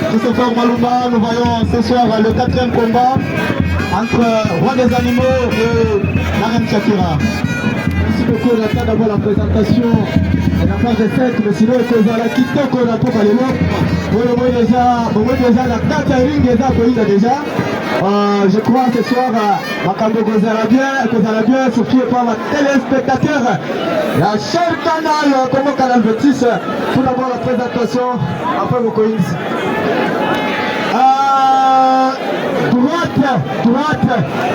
Christopher Malumba, nous voyons ce soir le 4e combat entre Roi des Animaux et la Reine Shakira. Merci beaucoup, on attend d'abord la présentation de la phase de 7, mais sinon il y a la Kitoko, la Toka Lelo. Vous voyez déjà la Catherine déjà. Je crois ce soir, Makambo Kozala bien, surtout par les téléspectateurs. La chaîne canal, comme Canal 26. Tout d'abord la présentation, après vos coins. Droite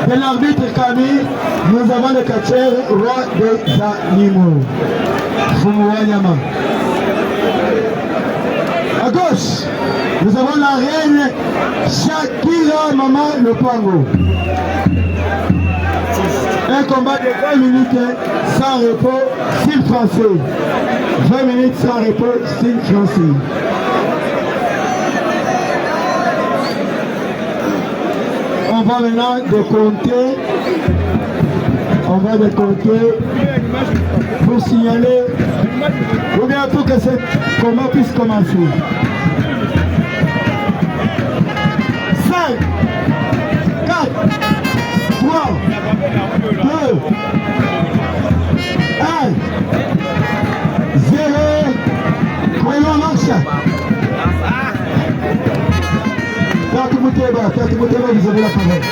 de l'arbitre Camille, nous avons le catcheur Roi des Animaux. Fumuwanyama. À gauche, nous avons la reine Shakira Maman Lopango. Un combat de 20 minutes sans repos, style français. 20 minutes sans repos, style français. On va maintenant décompter. On va décompter pour signaler ou bien pour que ce combat puisse commencer. 5, 4, 3, 2, 1, 0. Voyons marche. Vous avez la parole.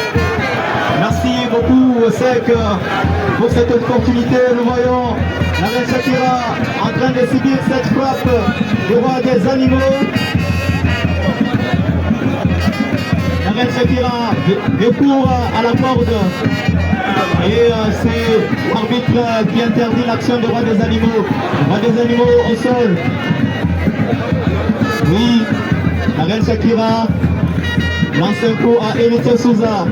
Merci beaucoup, Sec, pour cette opportunité. Nous voyons la reine Shakira en train de subir cette frappe du roi des animaux. La reine Shakira recourt à la corde. Et c'est l'arbitre qui interdit l'action du roi des animaux. Roi des animaux au sol. Oui, la reine Shakira lance un coup à Elite Souza.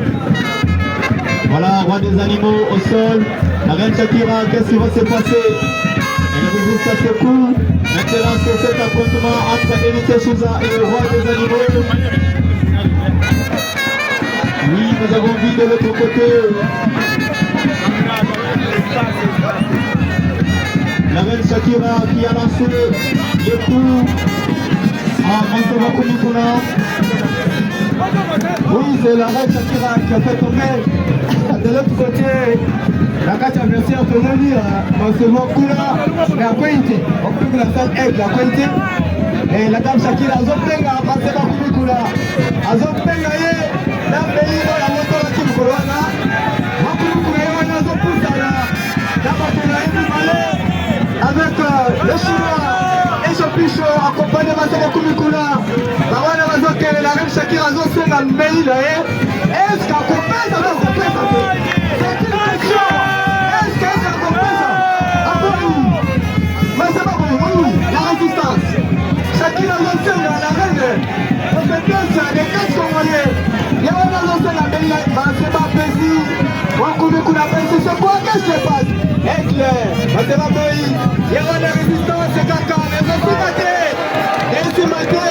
Voilà, roi des animaux au sol. La reine Shakira, qu'est-ce qui va se passer? Elle résiste à ce coup. Maintenant, c'est cet affrontement entre Elite Souza et le roi des animaux. Oui, nous avons vu de l'autre côté la reine Shakira qui a lancé le coup à Mansema Kumikuna. Oui, c'est la reine Shakira qui a fait tomber de l'autre côté la carte adversaire pour nous dire Mansema Kumikuna la Pointe, au plus de la salle aide la Pointe. Et la dame Shakira a zopenga Mansema Kumikuna a zopenga ye la pays dans la moto la Kim Corona Makumikuna ye wana zopusa la batela ye avec le chinois et son pichot accompagné de Mansema Kumikuna. La reine Shakira a zosenga mbeli na ye. Est-ce qu'elle compèse avec compèse? C'est une question. Est-ce qu'elle compèse? Ah oui. Mais c'est pas bon, oui. La résistance. Shakira a zosenga la reine. Compétence des 4 Congolais. Il y a un zosenga mbeli na ye. C'est pas plaisir. Wakumikuna pensi. C'est quoi? Qu'est-ce qui se passe? Éclair. C'est pas bon. Il y a une résistance. C'est caca. Mais c'est si maté. Et si maté.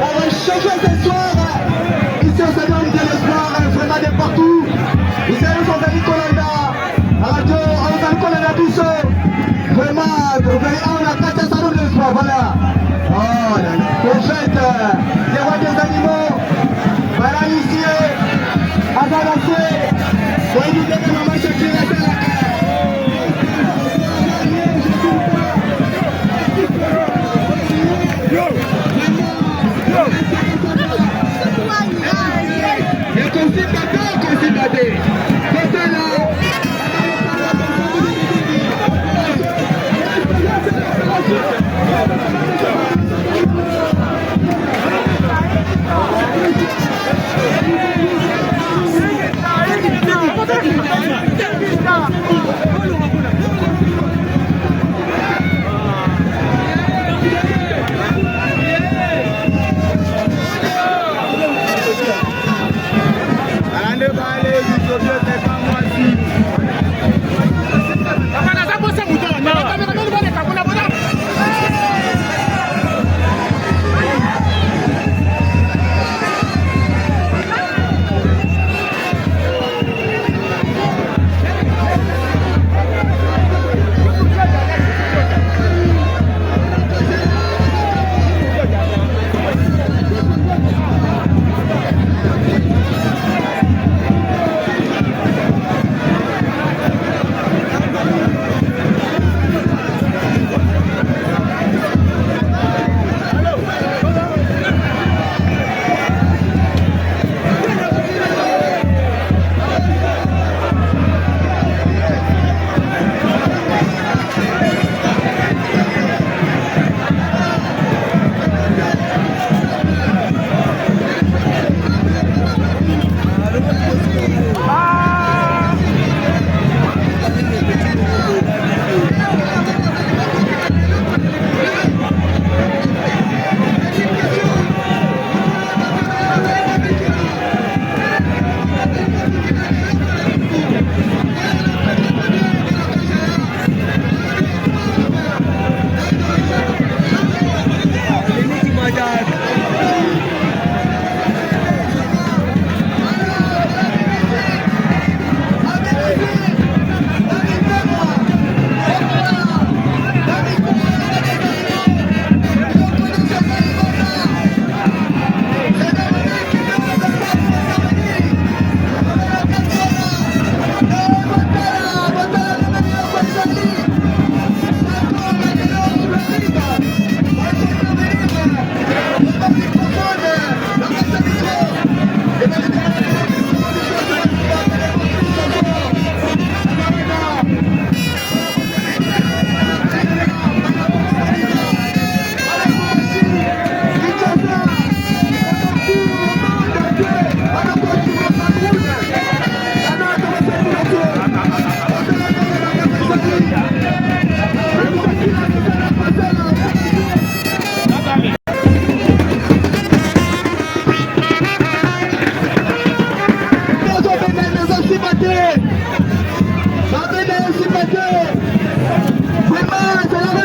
On va changer ce soir. Ici au salon de l'espoir, vraiment de partout. Ici au Zali Kolanda, à la radio, au Zali Kolanda Bisso. Vraiment, on a cassé le salon de l'espoir, voilà. Oh, la prophète des rois des animaux. Voilà ici, à balancer. Pour éviter que maman Shakira fait la Vraiment, c'est la